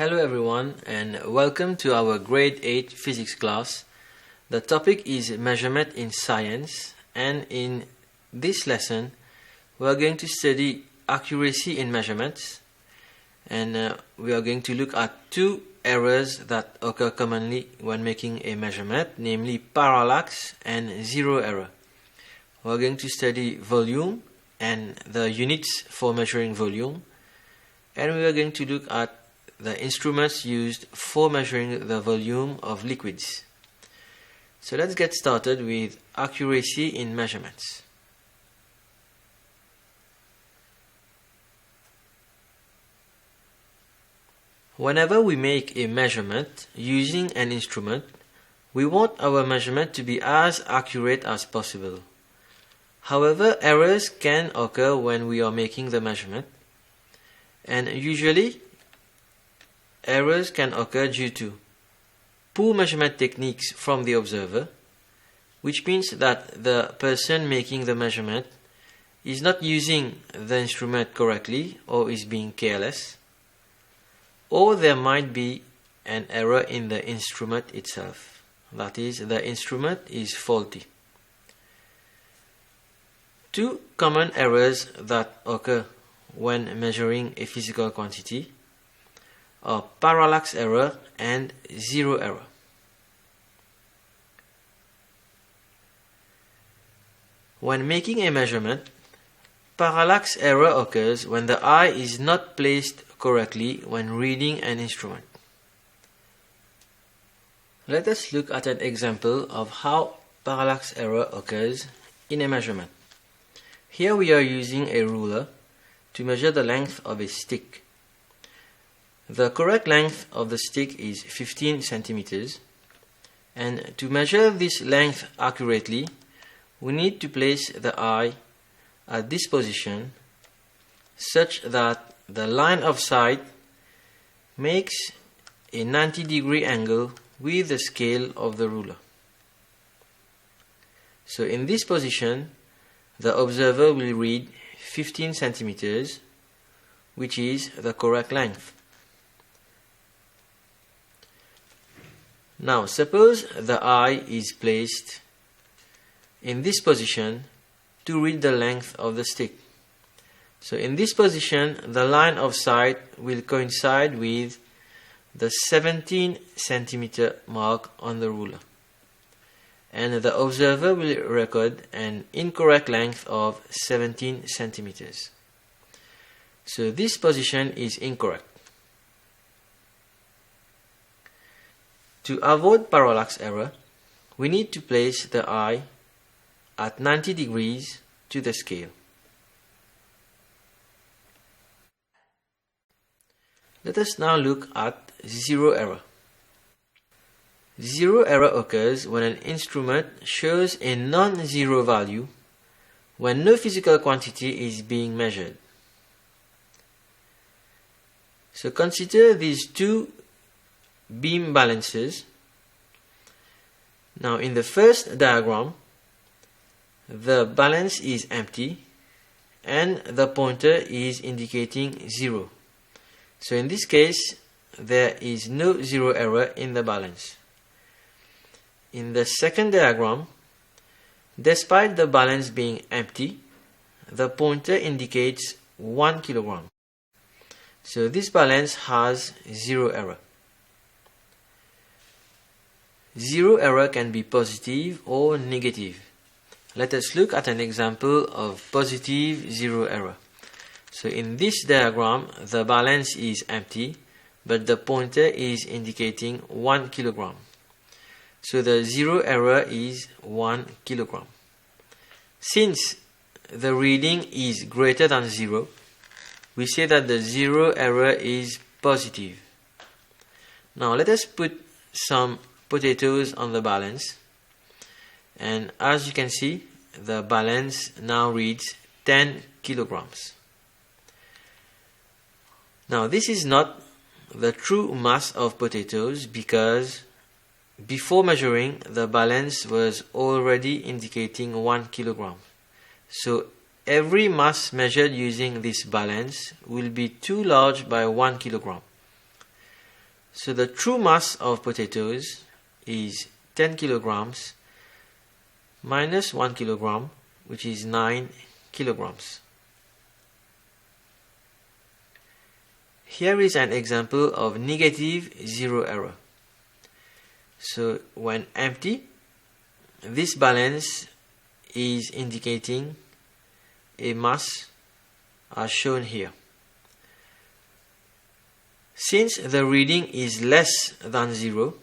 Hello everyone and welcome to our grade 8 physics class. The topic is measurement in science, and in this lesson we are going to study accuracy in measurements, and we are going to look at two errors that occur commonly when making a measurement, namely parallax and zero error. We are going to study volume and the units for measuring volume, and we are going to look at the instruments used for measuring the volume of liquids. So let's get started with accuracy in measurements. Whenever we make a measurement using an instrument, we want our measurement to be as accurate as possible. However, errors can occur when we are making the measurement, and usually errors can occur due to poor measurement techniques from the observer, which means that the person making the measurement is not using the instrument correctly or is being careless, or there might be an error in the instrument itself, that is, the instrument is faulty. Two common errors that occur when measuring a physical quantity are parallax error and zero error. When making a measurement, parallax error occurs when the eye is not placed correctly when reading an instrument. Let us look at an example of how parallax error occurs in a measurement. Here we are using a ruler to measure the length of a stick. The correct length of the stick is 15 centimeters, and to measure this length accurately, we need to place the eye at this position such that the line of sight makes a 90-degree angle with the scale of the ruler. So in this position, the observer will read 15 centimeters, which is the correct length. Now, suppose the eye is placed in this position to read the length of the stick. So in this position, the line of sight will coincide with the 17 centimeter mark on the ruler, and the observer will record an incorrect length of 17 centimeters. So this position is incorrect. To avoid parallax error, we need to place the eye at 90 degrees to the scale. Let us now look at zero error. Zero error occurs when an instrument shows a non-zero value when no physical quantity is being measured. So consider these two beam balances. Now in the first diagram, the balance is empty and the pointer is indicating 0. So in this case, there is no zero error in the balance. In the second diagram, despite the balance being empty, the pointer indicates 1 kilogram. So this balance has zero error. Zero error can be positive or negative. Let us look at an example of positive zero error. So in this diagram, the balance is empty, but the pointer is indicating 1 kilogram. So the zero error is 1 kilogram. Since the reading is greater than 0, we say that the zero error is positive. Now let us put some potatoes on the balance, and as you can see, the balance now reads 10 kilograms. Now this is not the true mass of potatoes, because before measuring, the balance was already indicating 1 kilogram. So every mass measured using this balance will be too large by 1 kilogram. So the true mass of potatoes is 10 kilograms minus 1 kilogram, which is 9 kilograms. Here is an example of negative zero error. So when empty, this balance is indicating a mass as shown here. Since the reading is less than 0,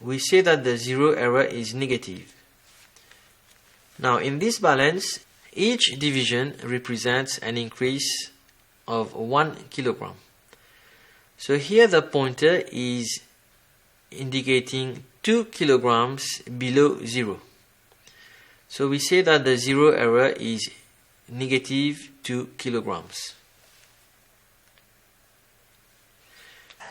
we say that the zero error is negative. Now in this balance, each division represents an increase of 1 kilogram. So here the pointer is indicating 2 kilograms below 0. So we say that the zero error is negative 2 kilograms.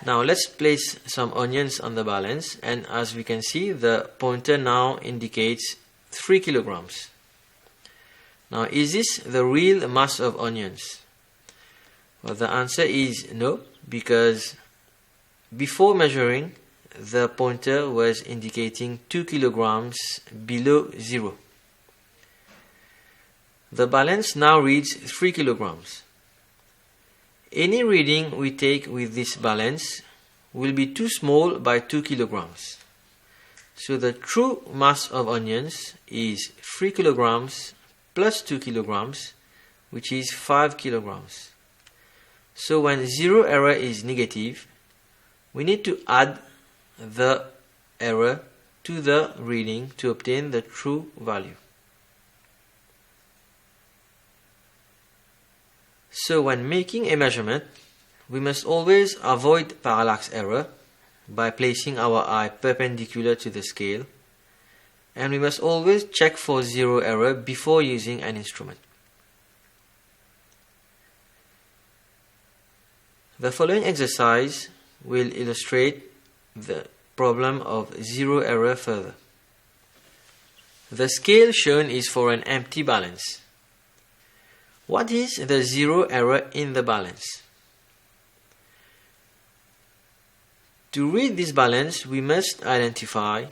Now let's place some onions on the balance, and as we can see, the pointer now indicates 3 kilograms. Now is this the real mass of onions? Well, the answer is no, because before measuring, the pointer was indicating 2 kilograms below 0. The balance now reads 3 kilograms. Any reading we take with this balance will be too small by 2 kilograms. So the true mass of onions is 3 kilograms plus 2 kilograms, which is 5 kilograms. So when zero error is negative, we need to add the error to the reading to obtain the true value. So when making a measurement, we must always avoid parallax error by placing our eye perpendicular to the scale, and we must always check for zero error before using an instrument. The following exercise will illustrate the problem of zero error further. The scale shown is for an empty balance. What is the zero error in the balance? To read this balance, we must identify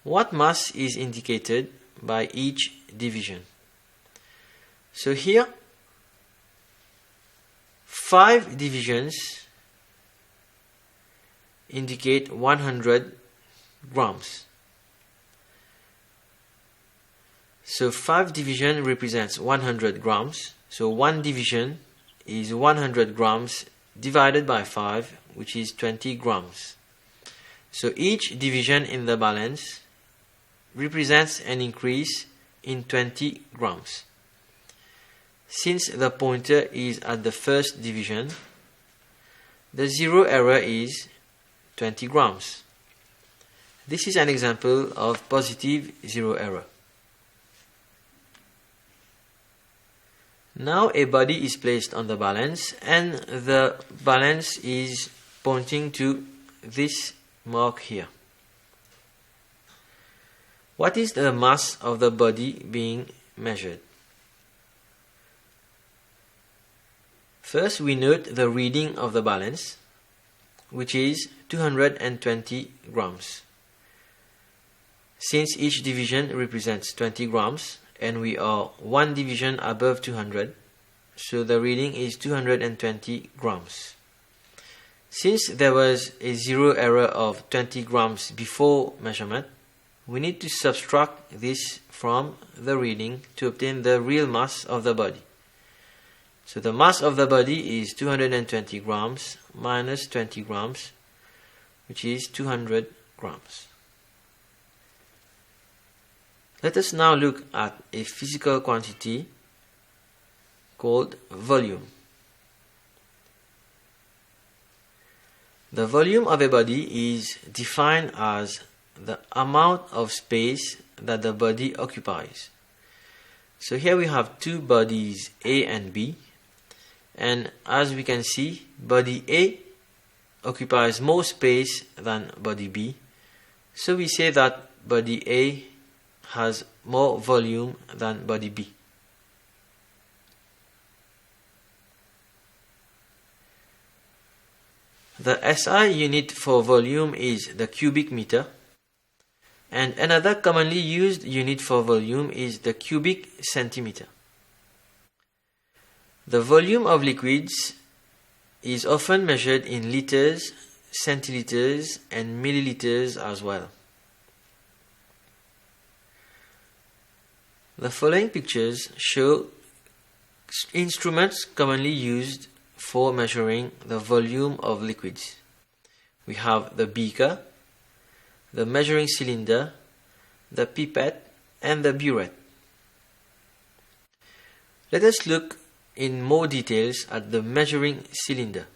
what mass is indicated by each division. So here, 5 divisions indicate 100 grams. So 5 division represents 100 grams. So 1 division is 100 grams divided by 5, which is 20 grams. So each division in the balance represents an increase in 20 grams. Since the pointer is at the first division, the zero error is 20 grams. This is an example of positive zero error. Now a body is placed on the balance, and the balance is pointing to this mark here. What is the mass of the body being measured? First, we note the reading of the balance, which is 220 grams. Since each division represents 20 grams, and we are 1 division above 200, so the reading is 220 grams. Since there was a zero error of 20 grams before measurement, we need to subtract this from the reading to obtain the real mass of the body. So the mass of the body is 220 grams minus 20 grams, which is 200 grams. Let us now look at a physical quantity called volume. The volume of a body is defined as the amount of space that the body occupies. So here we have two bodies, A and B, and as we can see, body A occupies more space than body B, so we say that body A has more volume than body B. The SI unit for volume is the cubic meter, and another commonly used unit for volume is the cubic centimeter. The volume of liquids is often measured in liters, centiliters, and milliliters as well. The following pictures show instruments commonly used for measuring the volume of liquids. We have the beaker, the measuring cylinder, the pipette, and the burette. Let us look in more details at the measuring cylinder.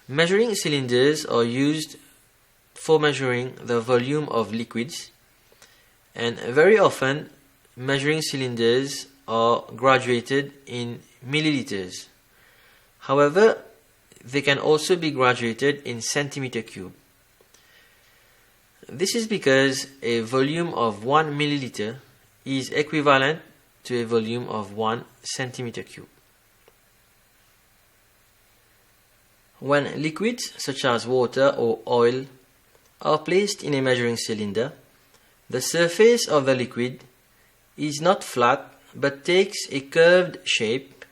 Measuring cylinders are used for measuring the volume of liquids, and very often measuring cylinders are graduated in milliliters. However, they can also be graduated in centimeter cube. This is because a volume of 1 milliliter is equivalent to a volume of 1 centimeter cube. When liquids such as water or oil are placed in a measuring cylinder, the surface of the liquid is not flat but takes a curved shape,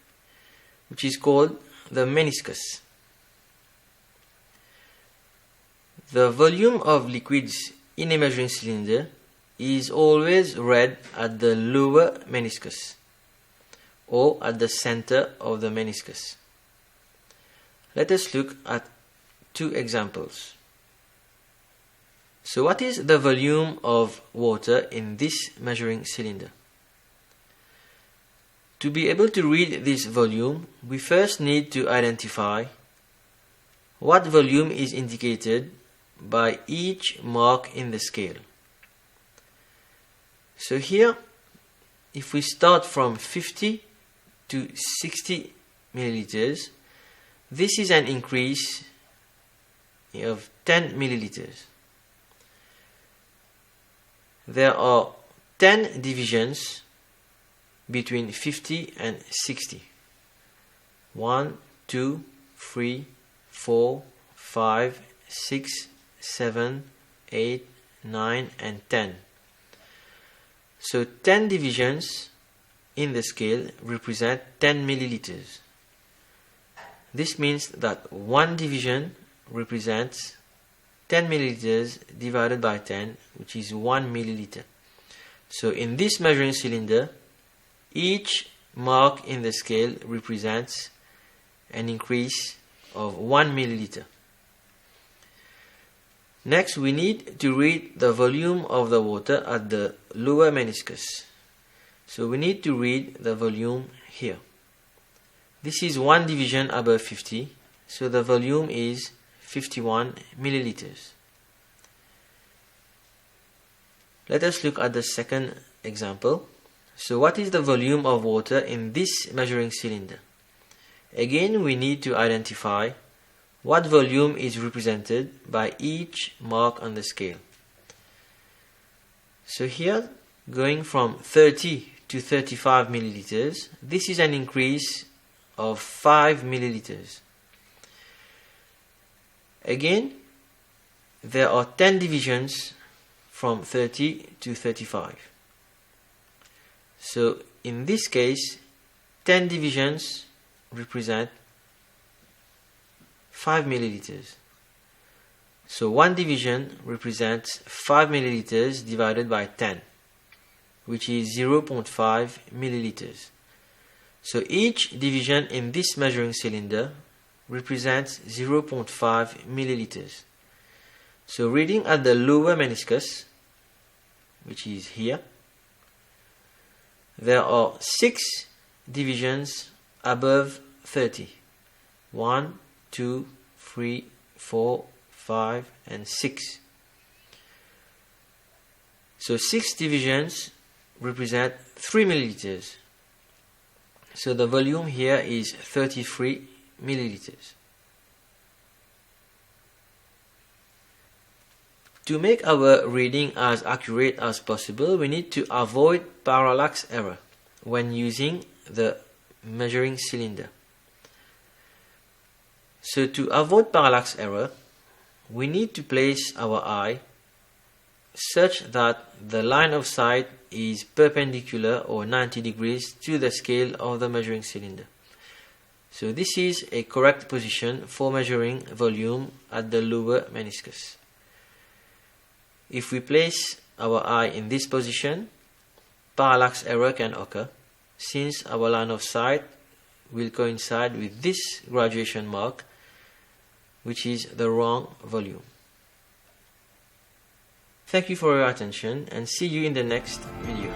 which is called the meniscus. The volume of liquids in a measuring cylinder is always read at the lower meniscus or at the center of the meniscus. Let us look at two examples. So what is the volume of water in this measuring cylinder? To be able to read this volume, we first need to identify what volume is indicated by each mark in the scale. So here, if we start from 50 to 60 milliliters, this is an increase of 10 milliliters. There are 10 divisions between 50 and 60. 1, 2, 3, 4, 5, 6, 7, 8, 9, and 10. So 10 divisions in the scale represent 10 milliliters. This means that one division represents 10 milliliters divided by 10, which is 1 milliliter. So in this measuring cylinder, each mark in the scale represents an increase of 1 milliliter. Next, we need to read the volume of the water at the lower meniscus. So we need to read the volume here. This is one division above 50, so the volume is 51 milliliters. Let us look at the second example. So what is the volume of water in this measuring cylinder? Again, we need to identify what volume is represented by each mark on the scale. So here, going from 30 to 35 milliliters, this is an increase of 5 milliliters. Again, there are 10 divisions from 30 to 35. So in this case, 10 divisions represent 5 milliliters. So one division represents 5 milliliters divided by 10, which is 0.5 milliliters. So each division in this measuring cylinder represents 0.5 milliliters. So reading at the lower meniscus, which is here, there are 6 divisions above 30. 1, 2, 3, 4, 5, and 6. So 6 divisions represent 3 milliliters. So the volume here is 33 milliliters. To make our reading as accurate as possible, we need to avoid parallax error when using the measuring cylinder. So to avoid parallax error, we need to place our eye such that the line of sight is perpendicular or 90 degrees to the scale of the measuring cylinder. So this is a correct position for measuring volume at the lower meniscus. If we place our eye in this position, parallax error can occur since our line of sight will coincide with this graduation mark, which is the wrong volume. Thank you for your attention and see you in the next video.